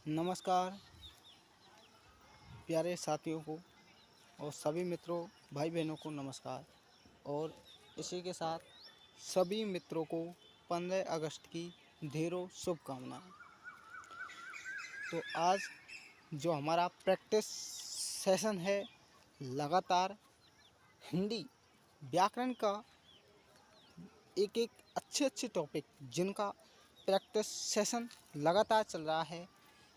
नमस्कार प्यारे साथियों को और सभी मित्रों भाई बहनों को नमस्कार। और इसी के साथ सभी मित्रों को 15 अगस्त की ढेरों शुभकामनाएं। तो आज जो हमारा प्रैक्टिस सेशन है, लगातार हिंदी व्याकरण का एक एक अच्छे टॉपिक जिनका प्रैक्टिस सेशन लगातार चल रहा है।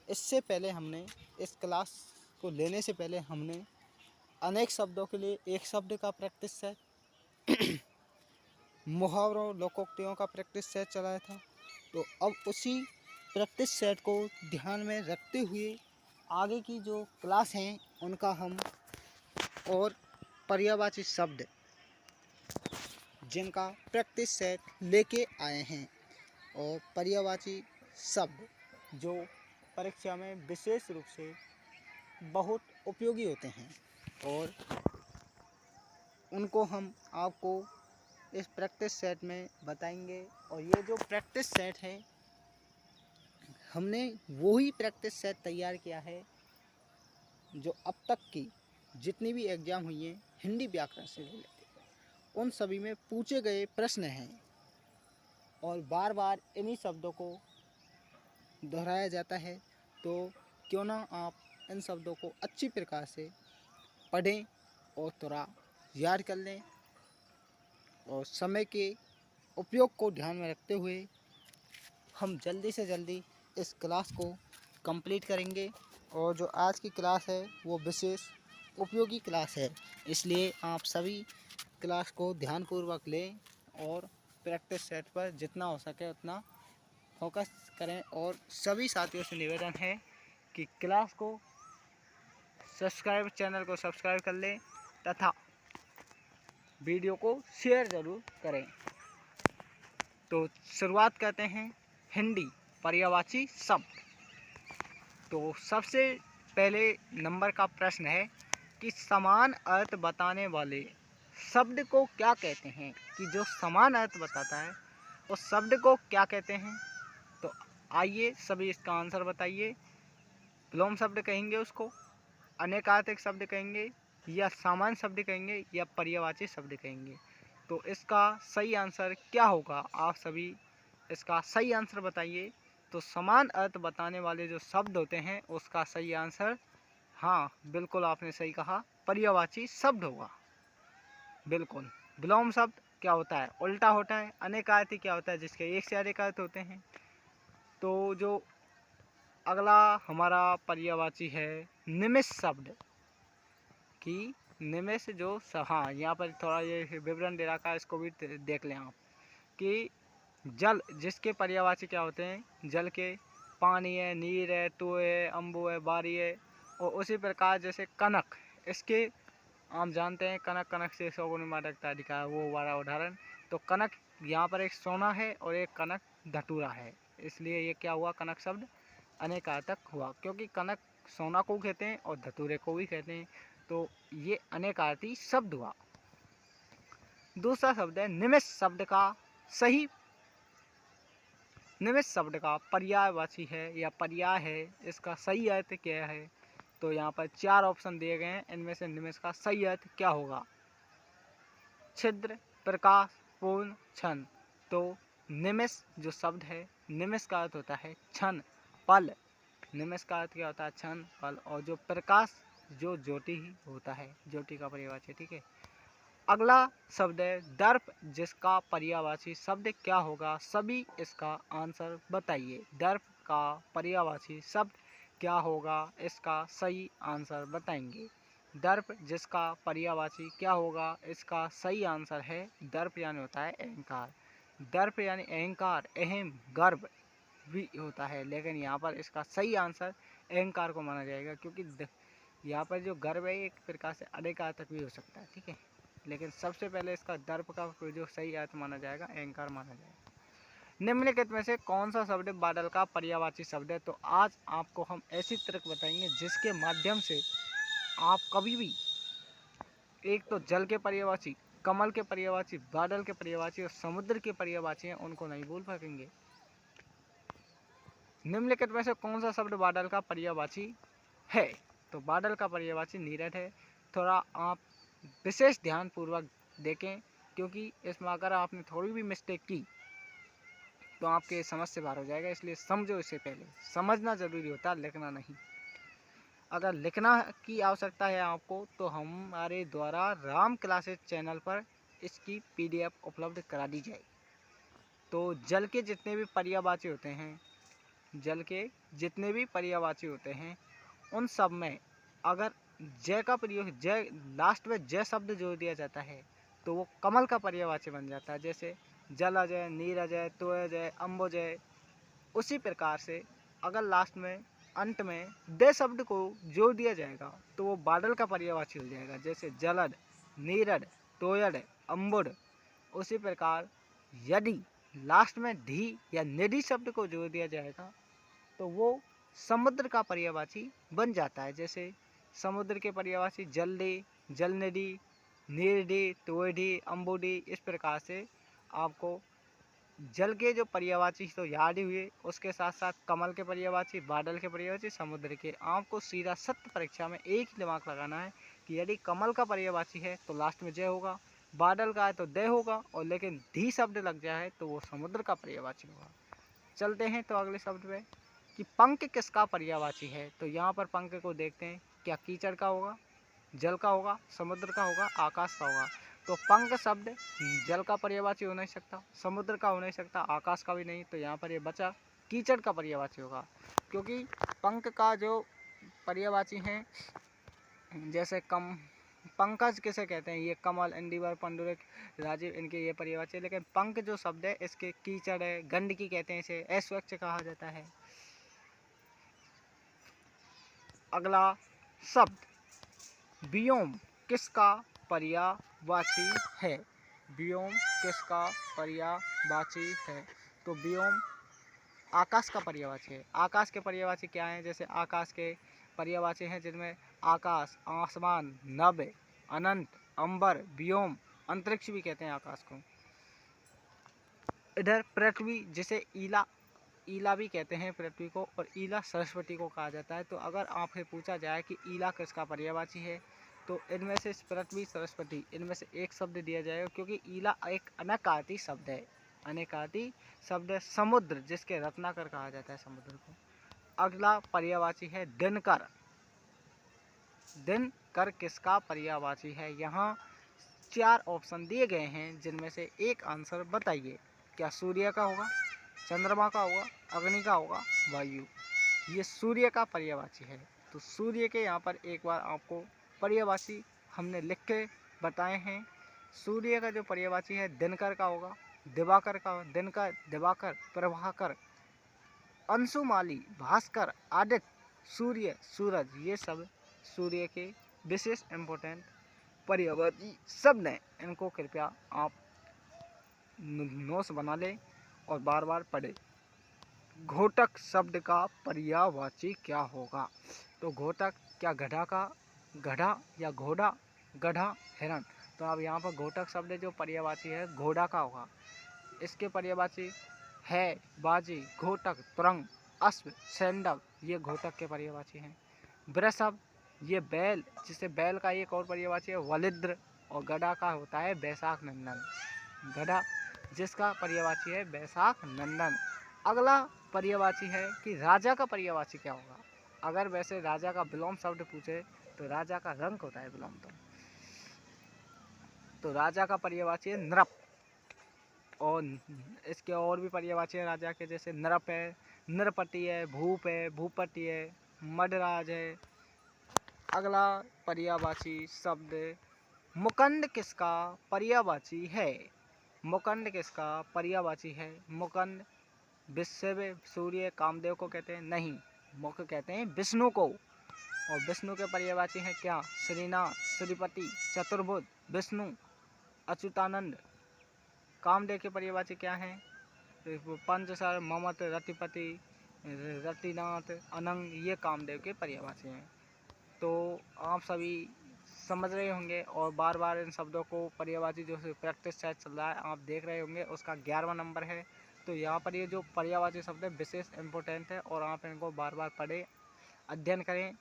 इससे पहले हमने इस क्लास को लेने से पहले हमने अनेक शब्दों के लिए एक शब्द का प्रैक्टिस सेट, मुहावरों लोकोक्तियों का प्रैक्टिस सेट चलाया था। तो अब उसी प्रैक्टिस सेट को ध्यान में रखते हुए आगे की जो क्लास हैं उनका हम और पर्यायवाची शब्द जिनका प्रैक्टिस सेट लेके आए हैं, और पर्यायवाची शब्द जो परीक्षा में विशेष रूप से बहुत उपयोगी होते हैं और उनको हम आपको इस प्रैक्टिस सेट में बताएंगे। और ये जो प्रैक्टिस सेट है, हमने वही प्रैक्टिस सेट तैयार किया है जो अब तक की जितनी भी एग्ज़ाम हुई हैं हिंदी व्याकरण से रिलेटेड, उन सभी में पूछे गए प्रश्न हैं और बार बार इन्हीं शब्दों को दोहराया जाता है। तो क्यों ना आप इन शब्दों को अच्छी प्रकार से पढ़ें और थोड़ा याद कर लें, और समय के उपयोग को ध्यान में रखते हुए हम जल्दी से जल्दी इस क्लास को कंप्लीट करेंगे। और जो आज की क्लास है वो विशेष उपयोगी क्लास है, इसलिए आप सभी क्लास को ध्यानपूर्वक लें और प्रैक्टिस सेट पर जितना हो सके उतना फोकस करें। और सभी साथियों से निवेदन है कि क्लास को चैनल को सब्सक्राइब कर लें तथा वीडियो को शेयर ज़रूर करें। तो शुरुआत करते हैं हिंदी पर्यायवाची शब्द। तो सबसे पहले नंबर का प्रश्न है कि समान अर्थ बताने वाले शब्द को क्या कहते हैं। कि जो समान अर्थ बताता है उस शब्द को क्या कहते हैं। तो आइए सभी इसका आंसर बताइए। विलोम शब्द कहेंगे उसको, अनेकार्थक शब्द कहेंगे, या सामान्य शब्द कहेंगे, या पर्यायवाची शब्द कहेंगे। तो इसका सही आंसर क्या होगा, आप सभी इसका सही आंसर बताइए। तो समान अर्थ बताने वाले जो शब्द होते हैं उसका सही आंसर, हाँ बिल्कुल आपने सही कहा, पर्यायवाची शब्द होगा। बिल्कुल। विलोम शब्द क्या होता है, उल्टा होता है। अनेकार्थी क्या होता है, जिसके एक से अधिक अर्थ होते हैं। तो जो अगला हमारा पर्यायवाची है निमिष शब्द। कि निमिष जो हाँ, यहाँ पर थोड़ा ये विवरण दे रखा है, इसको भी देख लें आप। कि जल जिसके पर्यायवाची क्या होते हैं, जल के पानी है, नीर है, तू है, अम्बु है, बारी है। और उसी प्रकार जैसे कनक, इसके आप जानते हैं कनक कनक से सौगुनी मादकता दिखा है, वो वाला उदाहरण। तो कनक यहाँ पर एक सोना है और एक कनक धतूरा है, इसलिए ये क्या हुआ, कनक शब्द अनेकार्थक हुआ, क्योंकि कनक सोना को कहते हैं और धतूरे को भी कहते हैं। तो ये अनेकार्थी शब्द हुआ। दूसरा शब्द है निमिष शब्द का सही, निमिष शब्द का पर्यायवाची है या पर्याय है, इसका सही अर्थ क्या है। तो यहाँ पर 4 ऑप्शन दिए गए हैं, इनमें से निमिष का सही अर्थ क्या होगा। छिद्र, प्रकाश, पूर्ण, क्षण। तो निमिष जो शब्द है, निमिष का अर्थ होता है क्षण, पल। निमिष का अर्थ क्या होता है, क्षण, पल। और जो प्रकाश जो ज्योति ही होता है, ज्योति का पर्यायवाची, ठीक है। अगला शब्द है दर्प, जिसका पर्यायवाची शब्द क्या होगा। सभी इसका आंसर बताइए। दर्प का पर्यायवाची शब्द क्या होगा, इसका सही आंसर बताएंगे। दर्प जिसका पर्यायवाची क्या होगा, इसका सही आंसर है दर्प, यानी होता है अहंकार। दर्प यानी अहंकार, अहम, गर्व भी होता है, लेकिन यहाँ पर इसका सही आंसर अहंकार को माना जाएगा, क्योंकि यहाँ पर जो गर्व है एक प्रकार से अनेकार्थक भी हो सकता है, ठीक है। लेकिन सबसे पहले इसका दर्प का जो सही अर्थ माना जाएगा, अहंकार माना जाएगा। निम्नलिखित में से कौन सा शब्द बादल का पर्यायवाची शब्द है। तो आज आपको हम ऐसी ट्रिक बताएंगे जिसके माध्यम से आप कभी भी एक तो जल के पर्यायवाची, कमल के पर्यायवाची, बादल के पर्यायवाची और समुद्र के पर्यायवाची हैं, उनको नहीं भूल सकेंगे। निम्नलिखित में से कौन सा शब्द बादल का पर्यायवाची है? तो बादल का पर्यायवाची नीरद है। थोड़ा आप विशेष ध्यान पूर्वक देखें, क्योंकि इसमें अगर आपने थोड़ी भी मिस्टेक की तो आपके समझ से बाहर हो जाएगा, इसलिए समझो। इससे पहले समझना जरूरी होता है, लिखना नहीं। अगर लिखना की आवश्यकता है आपको तो हमारे द्वारा राम क्लासेस चैनल पर इसकी PDF उपलब्ध करा दी जाएगी। तो जल के जितने भी पर्यायवाची होते हैं, जल के जितने भी पर्यायवाची होते हैं, उन सब में अगर जय का प्रयोग, जय लास्ट में जय शब्द जोड़ दिया जाता है तो वो कमल का पर्यायवाची बन जाता है। जैसे जलजय, नीरजय, तोयजय, अम्बुजय। उसी प्रकार से अगर लास्ट में अंत में दे शब्द को जोड़ दिया जाएगा तो वो बादल का पर्यायवाची हो जाएगा। जैसे जलद, नीरद, तोयड, अम्बुड। उसी प्रकार यदि लास्ट में धी या निधि शब्द को जोड़ दिया जाएगा तो वो समुद्र का पर्यायवाची बन जाता है। जैसे समुद्र के पर्यायवाची जलदे, जलनिधि, नीरदे, तोयडे, अम्बुडे। इस प्रकार से आपको जल के जो पर्यायवाची तो याद ही हुए, उसके साथ साथ कमल के पर्यायवाची, बादल के पर्यायवाची, समुद्र के। आपको सीधा सत्य परीक्षा में एक ही दिमाग लगाना है कि यदि कमल का पर्यायवाची है तो लास्ट में जय होगा, बादल का है तो दय होगा, और लेकिन धी शब्द लग जाए तो वो समुद्र का पर्यायवाची होगा। चलते हैं तो अगले शब्द पे कि पंख किसका पर्यायवाची है। तो यहाँ पर पंख को देखते हैं, क्या कीचड़ का होगा, जल का होगा, समुद्र का होगा, आकाश का होगा। तो पंख शब्द जल का पर्यायवाची हो नहीं सकता, समुद्र का हो नहीं सकता, आकाश का भी नहीं। तो यहाँ पर ये बचा कीचड़ का पर्यायवाची होगा, क्योंकि पंख का जो पर्यायवाची हैं, जैसे पंकज किसे कहते हैं, ये कमल, इंदिवर, पंडुरक, राजीव, इनके ये पर्यायवाची है। लेकिन पंख जो शब्द है इसके कीचड़ है, गंदगी कहते हैं, इसे अस्वच्छ कहा जाता है। अगला शब्द व्योम किसका पर्यायवाची है? व्योम किसका पर्यायवाची है? तो व्योम आकाश का पर्यायवाची है। आकाश के पर्यायवाची क्या हैं? जैसे आकाश के पर्यायवाची हैं जिनमें आकाश, आसमान, नभ, अनंत, अंबर, व्योम, अंतरिक्ष भी कहते हैं आकाश को। इधर पृथ्वी, जिसे ईला भी कहते हैं पृथ्वी को, और ईला सरस्वती को कहा जाता है। तो अगर आपसे पूछा जाए कि ईला किसका पर्यायवाची है तो इनमें से पृथ्वी, सरस्वती, इनमें से एक शब्द दिया जाएगा, क्योंकि ईला एक अनेकार्थी शब्द है। अनेकार्थी शब्द है। समुद्र, जिसके रत्नाकर कहा जाता है समुद्र को। अगला पर्यायवाची है दिनकर। दिनकर किसका पर्यायवाची है? यहाँ 4 ऑप्शन दिए गए हैं, जिनमें से एक आंसर बताइए। क्या सूर्य का होगा, चंद्रमा का होगा, अग्नि का होगा, वायु? ये सूर्य का पर्यायवाची है। तो सूर्य के यहाँ पर एक बार आपको पर्यायवाची हमने लिख के बताए हैं। सूर्य का जो पर्यायवाची है दिनकर का होगा, दिवाकर का, दिनकर, दिवाकर, प्रभाकर, अंशुमाली, भास्कर, आदित्य, सूर्य, सूरज। ये सब सूर्य के विशेष इम्पोर्टेंट पर्यायवाची शब्द हैं। इनको कृपया आप नोट्स बना लें और बार बार पढ़ें। घोटक शब्द का पर्यायवाची क्या होगा? तो घोटक, क्या गधा का, गधा या घोड़ा, गधा, हिरण? तो अब यहाँ पर घोटक शब्द जो पर्यायवाची है घोड़ा का होगा। इसके पर्यायवाची है बाजी, घोटक, तुरंग, अश्व, सैंडव। ये घोटक के पर्यायवाची हैं। वृषभ, ये बैल, जिसे बैल का एक और पर्यायवाची है वलिद्र। और गधा का होता है बैसाख नंदन। गधा जिसका पर्यायवाची है बैसाख नंदन। अगला पर्यायवाची है कि राजा का पर्यायवाची क्या होगा? अगर वैसे राजा का विलोम शब्द पूछे तो राजा का रंग होता है विलोम। तो राजा का पर्यायवाची है नृप। और इसके और भी पर्यायवाची है राजा के, जैसे नृप है, नृपति है, भूप है, भूपति है, मडराज है। अगला पर्यायवाची शब्द मुकंद किसका पर्यायवाची है? मुकंद किसका पर्यायवाची है? मुकंद विश्व, सूर्य, कामदेव को कहते हैं? नहीं, मुख कहते हैं विष्णु को। और विष्णु के पर्यायवाची हैं क्या? श्रीनाथ, श्रीपति, चतुर्भुज, विष्णु, अच्युतानंद। कामदेव के पर्यायवाची क्या हैं? पंचसर, ममत, रतिपति, रतिनाथ, अनंग। ये कामदेव के पर्यायवाची हैं। तो आप सभी समझ रहे होंगे और बार बार इन शब्दों को पर्यायवाची जो प्रैक्टिस शायद चल रहा है आप देख रहे होंगे। उसका 11वां नंबर है तो यहाँ पर ये जो पर्यायवाची शब्द है विशेष इम्पोर्टेंट है और आप इनको बार बार पढ़ें, अध्ययन करें।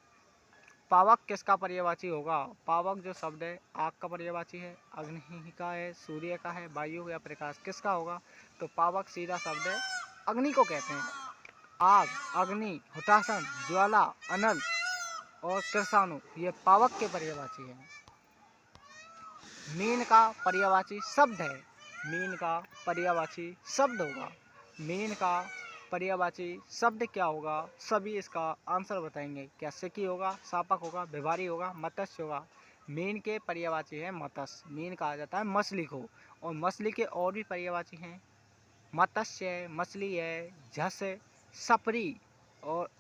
पावक किसका पर्यायवाची होगा? पावक जो शब्द है आग का पर्यायवाची है, अग्नि का है, सूर्य का है, वायु या प्रकाश, किसका होगा? तो पावक सीधा शब्द है अग्नि को कहते हैं। आग, अग्नि, हुतासन, ज्वाला, अनल और कृषाणु ये पावक के पर्यायवाची हैं। मीन का पर्यायवाची शब्द है, मीन का पर्यायवाची शब्द होगा। मीन का पर्यायवाची शब्द क्या होगा? सभी इसका आंसर बताएंगे। क्या सिक्की होगा, सापक होगा, विभारी होगा, मत्स्य होगा? मीन के पर्यायवाची है मत्स्य। मीन कहा जाता है मछली को। और मछली के और भी पर्यायवाची हैं, मत्स्य है, मछली है, झस, सपरी और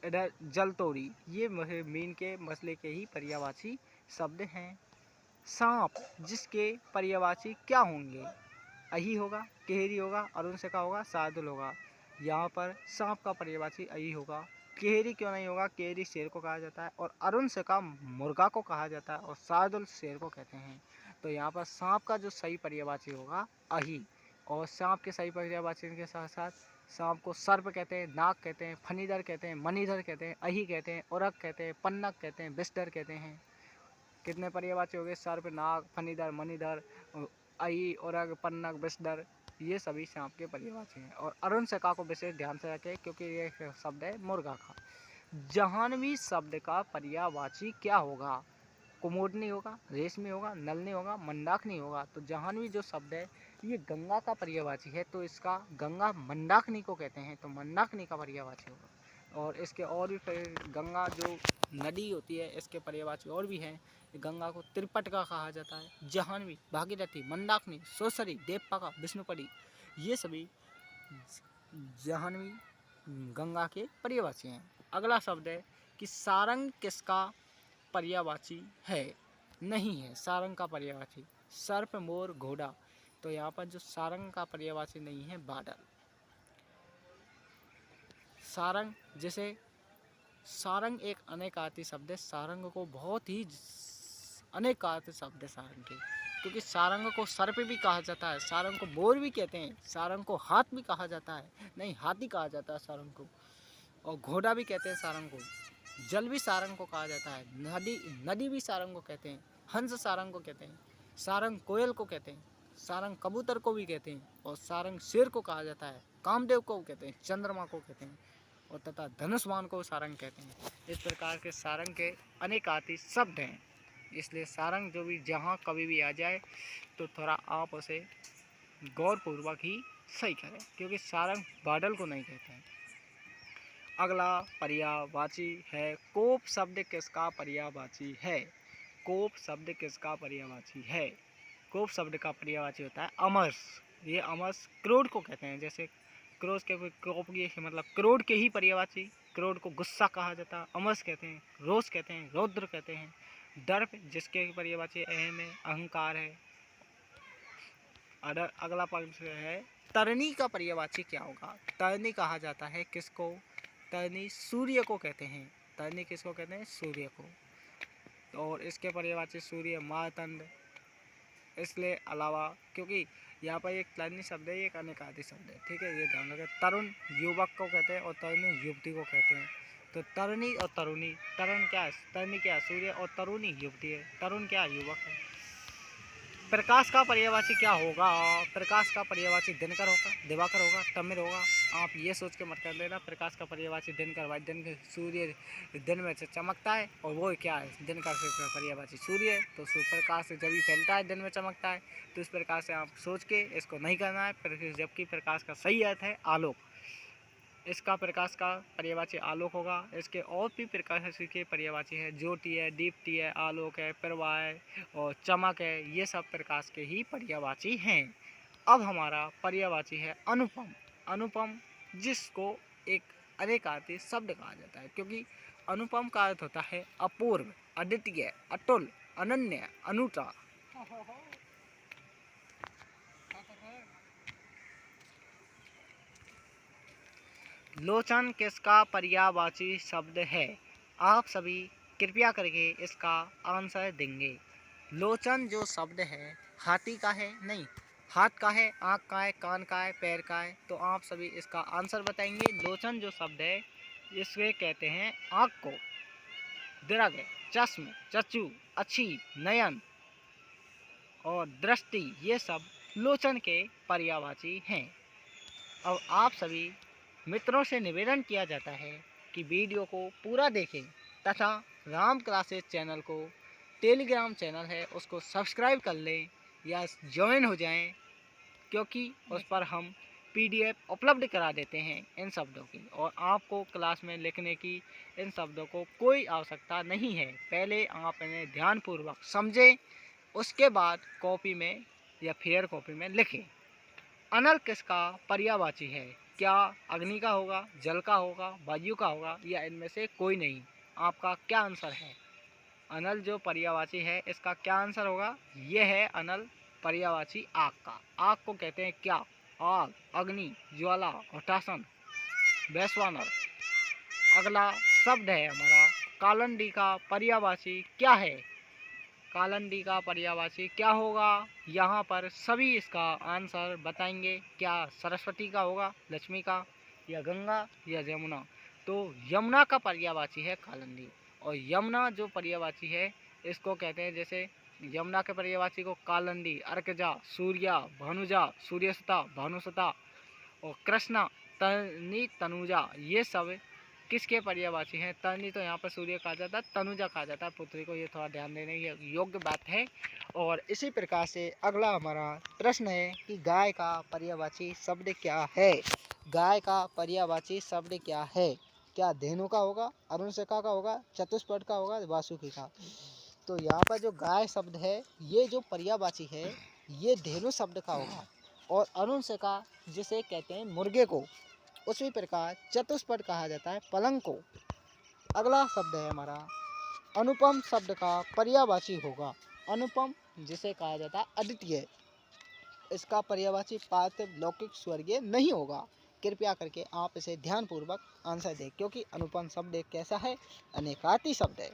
इधर जलतोड़ी। ये मीन के मछली के ही पर्यायवाची शब्द हैं। सांप जिसके पर्यायवाची क्या होंगे? अही होगा, केहरी होगा, अरुणशिका होगा, शार्दुल होगा। यहाँ पर सांप का पर्यायवाची अही होगा। केहरी क्यों नहीं होगा? केहरी शेर को कहा जाता है और अरुणशिका मुर्गा को कहा जाता है और शार्दुल शेर को कहते हैं। तो यहाँ पर सांप का जो सही पर्यायवाची होगा अही। और सांप के सही पर्यायवाची के साथ साथ सांप को सर्प कहते हैं, नाग कहते हैं, फणीधर कहते हैं, मणिधर कहते हैं, अही कहते हैं, उरग कहते हैं, पन्नग कहते हैं, विषधर कहते हैं। कितने पर्यायवाची हो गए? सर्प, नाग, फणीधर, मणिधर, अही, उरग, पन्नग, विषधर, ये सभी सांप के पर्यायवाची हैं। और अरुणशिका को विशेष ध्यान से रखें क्योंकि ये शब्द है मुर्गा का। जाह्नवी शब्द का पर्यायवाची क्या होगा? कुमुदनी होगा, रेशमी होगा, नलनी होगा, मंदाकिनी होगा। तो जाह्नवी जो शब्द है ये गंगा का पर्यायवाची है, तो इसका गंगा मंदाकिनी को कहते हैं, तो मंदाकिनी का पर्यायवाची होगा। और इसके और भी गंगा जो नदी होती है इसके पर्यायवाची और भी हैं। गंगा को त्रिपटका कहा जाता है। जाह्नवी, भागीरथी, मंदाकिनी, सोसरी, देवपाका, विष्णुपदी, ये सभी जाह्नवी गंगा के पर्यायवाची हैं। अगला शब्द है कि सारंग किसका पर्यायवाची है? नहीं है सारंग का पर्यायवाची। सर्प, मोर, घोड़ा। तो यहाँ पर जो सारंग का पर्यायवाची नहीं है बादल। सारंग जैसे सारंग एक अनेकार्थी शब्द है। सारंग को बहुत ही अनेकार्थी शब्द है सारंग के, क्योंकि सारंग को सर्प भी कहा जाता है, सारंग को मोर भी कहते हैं, सारंग को हाथ भी कहा जाता है, नहीं हाथी कहा जाता है सारंग को, और घोड़ा भी कहते हैं सारंग को, जल भी सारंग को कहा जाता है, नदी भी सारंग को कहते हैं, हंस सारंग को कहते हैं, सारंग कोयल को कहते हैं, सारंग कबूतर को भी कहते हैं, और सारंग शेर को कहा जाता है, कामदेव को कहते हैं, चंद्रमा को कहते हैं, और तथा धनुष्मान को सारंग कहते हैं। इस प्रकार के सारंग के अनेकार्थी शब्द हैं। इसलिए सारंग जो भी जहाँ कभी भी आ जाए तो थोड़ा आप उसे गौरपूर्वक ही सही करें, क्योंकि सारंग बादल को नहीं कहते हैं। अगला पर्यायवाची है कोप शब्द किसका पर्यायवाची है? कोप शब्द किसका पर्यायवाची है? कोप शब्द का पर्यायवाची होता है अमरस। ये अमरस क्रोध को कहते हैं। जैसे क्रोध के कोप की मतलब क्रोध के ही पर्यायवाची। क्रोध को गुस्सा कहा जाता है, अमरस कहते हैं, रोष कहते हैं, रौद्र कहते हैं। दर्प जिसके पर्यायवाची अहम है, अहंकार है। अगला पक्ष है तरनी का पर्यायवाची क्या होगा? तरनी कहा जाता है किसको? तरनी सूर्य को कहते हैं। तरनी किसको कहते हैं? सूर्य को। और इसके पर्यायवाची सूर्य, मारतंड। इसलिए अलावा क्योंकि यहाँ पर एक तरनी शब्द है, एक अनेकार्थी शब्द है, ठीक है, ये ध्यान रखें। तरुण युवक को कहते हैं और तरुणी युवती को कहते हैं। तो तरनी और तरुणी, तरुण क्या है? तरनी क्या है? सूर्य, और तरुणी युवती है। तरुण क्या है? युवक है। प्रकाश का पर्यायवाची क्या होगा? प्रकाश का पर्यायवाची दिनकर होगा, दिवाकर होगा, तमिर होगा। आप ये सोच के मत कर लेना प्रकाश का पर्यायवाची दिनकर। भाई दिन के सूर्य दिन में से चमकता है, और वो क्या है? दिनकर से पर्यायवाची सूर्य है, तो प्रकाश जब भी फैलता है दिन में चमकता है। तो इस प्रकार से आप सोच के इसको नहीं करना है, जबकि प्रकाश का सही अर्थ है आलोक। इसका प्रकाश का पर्यायवाची आलोक होगा। इसके और भी प्रकाश के पर्यायवाची है, ज्योति है, दीप्ति है, आलोक है, प्रवाह है और चमक है। ये सब प्रकाश के ही पर्यायवाची हैं। अब हमारा पर्यायवाची है अनुपम। अनुपम जिसको एक अनेकार्थी शब्द कहा जाता है, क्योंकि अनुपम का अर्थ होता है अपूर्व, अद्वितीय, अतुल, अनन्य, अनूठा। लोचन किसका पर्यायवाची शब्द है? आप सभी कृपया करके इसका आंसर देंगे। लोचन जो शब्द है हाथी का है? नहीं, हाथ का है, आँख का है, कान का है, पैर का है। तो आप सभी इसका आंसर बताएंगे। लोचन जो शब्द है इसे कहते हैं आँख को। दीर्घ, चश्म, चक्षु, अच्छी, नयन और दृष्टि, ये सब लोचन के पर्यायवाची हैं। अब आप सभी मित्रों से निवेदन किया जाता है कि वीडियो को पूरा देखें तथा राम क्लासेस चैनल को, टेलीग्राम चैनल है उसको सब्सक्राइब कर लें या ज्वाइन हो जाएं, क्योंकि उस पर हम पीडीएफ उपलब्ध करा देते हैं इन शब्दों की, और आपको क्लास में लिखने की इन शब्दों को कोई आवश्यकता नहीं है। पहले आप इन्हें ध्यानपूर्वक समझें, उसके बाद कॉपी में या फेयर कॉपी में लिखें। अनल किसका पर्यायवाची है? क्या अग्नि का होगा, जल का होगा, वायु का होगा, या इनमें से कोई नहीं? आपका क्या आंसर है? अनल जो पर्यायवाची है इसका क्या आंसर होगा? यह है अनल पर्यायवाची आग का। आग को कहते हैं क्या? आग, अग्नि, ज्वाला, हटासन, वैश्वानर। अगला शब्द है हमारा कालंडी का पर्यायवाची क्या है? कालंडी का पर्यायवाची क्या होगा? यहाँ पर सभी इसका आंसर बताएंगे। क्या सरस्वती का होगा, लक्ष्मी का, या गंगा, या यमुना? तो यमुना का पर्यायवाची है कालंडी। और यमुना जो पर्यायवाची है इसको कहते हैं, जैसे यमुना के पर्यायवाची को कालंडी, अर्कजा, सूर्या, भानुजा, सूर्यसुता, भानुसुता और कृष्णा, तनी, तनुजा, ये सब किसके पर्यायवाची हैं? तनी तो यहाँ पर सूर्य कहा जाता है, तनुजा कहा जाता है पुत्री को। ये थोड़ा ध्यान देने योग्य बात है। और इसी प्रकार से अगला हमारा प्रश्न है कि गाय का पर्यायवाची शब्द क्या है? गाय का पर्यायवाची शब्द क्या है? क्या धेनु का होगा, अरुणशिखा का होगा, चतुष्पद का होगा, वासुकी का? तो यहाँ पर जो गाय शब्द है ये जो पर्यायवाची है ये धेनु शब्द का होगा। और अरुणशिखा जिसे कहते हैं मुर्गे को, उसी प्रकार चतुष्पद कहा जाता है पलंग को। अगला शब्द है हमारा अनुपम शब्द का पर्यायवाची होगा। अनुपम जिसे कहा जाता है अद्वितीय, इसका पर्यायवाची पार्थिव, लौकिक, स्वर्गीय नहीं होगा। कृपया करके आप इसे ध्यानपूर्वक आंसर दें, क्योंकि अनुपम शब्द एक कैसा है? अनेकार्थी शब्द है।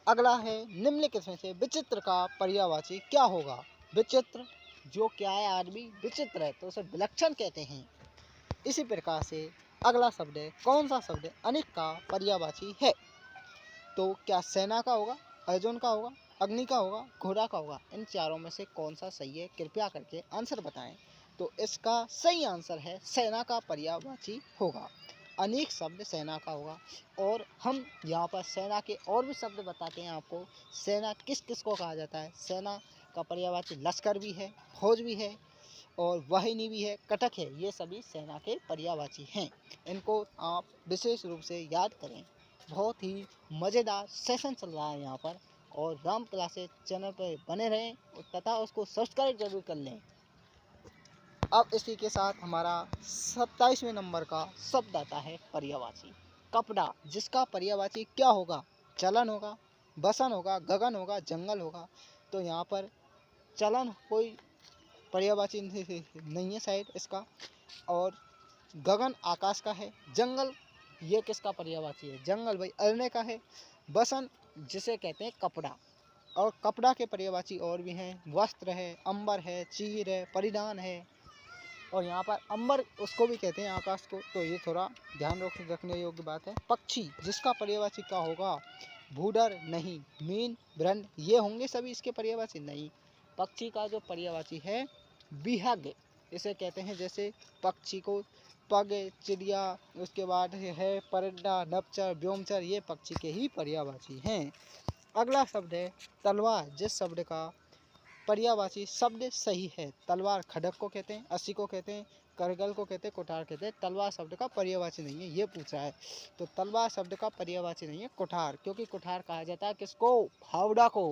अगला है निम्नलिखित में से विचित्र का पर्यायवाची क्या होगा? विचित्र जो क्या है? आदमी विचित्र है तो उसे विलक्षण कहते हैं। इसी प्रकार से अगला शब्द है कौन सा शब्द अनिक का पर्यायवाची है? तो क्या सेना का होगा, अर्जुन का होगा, अग्नि का होगा, घोड़ा का होगा? इन चारों में से कौन सा सही है? कृपया करके आंसर बताएं। तो इसका सही आंसर है सेना का पर्यायवाची होगा। अनेक शब्द सेना का होगा। और हम यहाँ पर सेना के और भी शब्द बताते हैं आपको। सेना किस किस को कहा जाता है? सेना का पर्यायवाची लश्कर भी है, फौज भी है, और वाहिनी भी है, कटक है। ये सभी सेना के पर्यायवाची हैं। इनको आप विशेष रूप से याद करें। बहुत ही मज़ेदार सेशन चल रहा है यहाँ पर, और राम क्लासेस चैनल पर बने रहें तथा उसको सब्सक्राइब जरूर कर लें। अब इसी के साथ हमारा 27वें नंबर का शब्द आता है पर्यायवाची कपड़ा, जिसका पर्यायवाची क्या होगा? चलन होगा, बसन होगा, गगन होगा, जंगल होगा? तो यहाँ पर चलन कोई पर्यायवाची नहीं है शायद इसका, और गगन आकाश का है, जंगल ये किसका पर्यायवाची है? जंगल भाई अरण्य का है। बसन जिसे कहते हैं कपड़ा, और कपड़ा के पर्यायवाची और भी हैं, वस्त्र है, अंबर है, चीर है, परिधान है। और यहाँ पर अंबर उसको भी कहते हैं आकाश को, तो ये थोड़ा ध्यान रखने योग्य बात है। पक्षी जिसका पर्यायवाची क्या होगा? भूडर नहीं, मीन, ब्रंड ये होंगे सभी इसके पर्यायवाची नहीं। पक्षी का जो पर्यायवाची है विहग इसे कहते हैं। जैसे पक्षी को पग, चिड़िया, उसके बाद है परड्डा, नपचर, व्योमचर, ये पक्षी के ही पर्यायवाची हैं। अगला शब्द है तलवार, जिस शब्द का पर्यायवाची शब्द सही है। तलवार खड्ग को कहते हैं, अस्सी को कहते हैं, करगल को कहते हैं, कुठार कहते हैं। तलवार शब्द का पर्यायवाची नहीं है, ये पूछा है। तो तलवार शब्द का पर्यायवाची नहीं है कुठार, क्योंकि कुठार कहा जाता है किसको? फावड़ा को।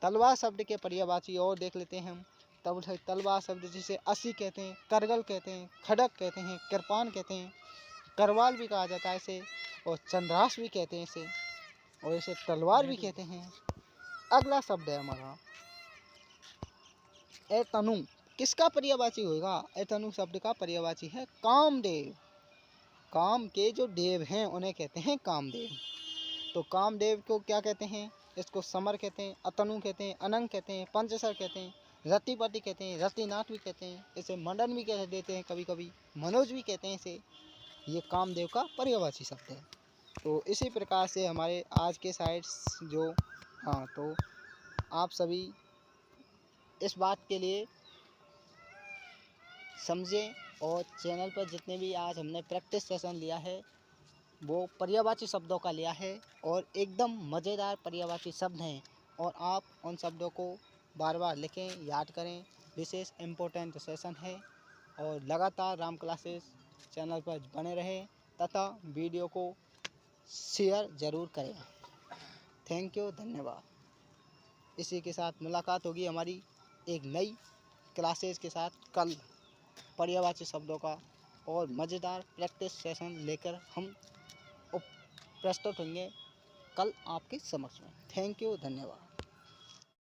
तलवार शब्द के पर्यायवाची और देख लेते हैं हम। तब तलवार शब्द जिसे अस्सी कहते हैं, करगल कहते हैं, खड्ग कहते हैं, कृपान कहते हैं, करवाल भी कहा जाता है इसे, और चंद्रास भी कहते हैं इसे, और इसे तलवार भी कहते हैं। अगला शब्द है हमारा एतनु, किसका पर्यायवाची होगा? एतनु शब्द का पर्यायवाची है कामदेव। काम के जो देव हैं उन्हें कहते हैं कामदेव। तो कामदेव को क्या कहते हैं? इसको समर कहते हैं, अतनु कहते हैं, अनंग कहते हैं, पंचसर कहते हैं। रत्तीपति कहते हैं, रत्तीनाथ भी कहते हैं, इसे मंडन भी कह देते हैं, कभी कभी मनोज भी कहते हैं इसे। ये कामदेव का पर्यायवाची शब्द है। तो इसी प्रकार से हमारे आज के साइट्स जो तो आप सभी इस बात के लिए समझें, और चैनल पर जितने भी आज हमने प्रैक्टिस सेशन लिया है वो पर्यायवाची शब्दों का लिया है, और एकदम मज़ेदार पर्यायवाची शब्द हैं, और आप उन शब्दों को बार बार लिखें, याद करें। विशेष इम्पोर्टेंट सेशन है, और लगातार राम क्लासेस चैनल पर बने रहें तथा वीडियो को शेयर ज़रूर करें। थैंक यू, धन्यवाद। इसी के साथ मुलाकात होगी हमारी एक नई क्लासेस के साथ कल पर्यायवाची शब्दों का और मज़ेदार प्रैक्टिस सेशन लेकर हम प्रस्तुत होंगे कल आपके समक्ष में। थैंक यू, धन्यवाद।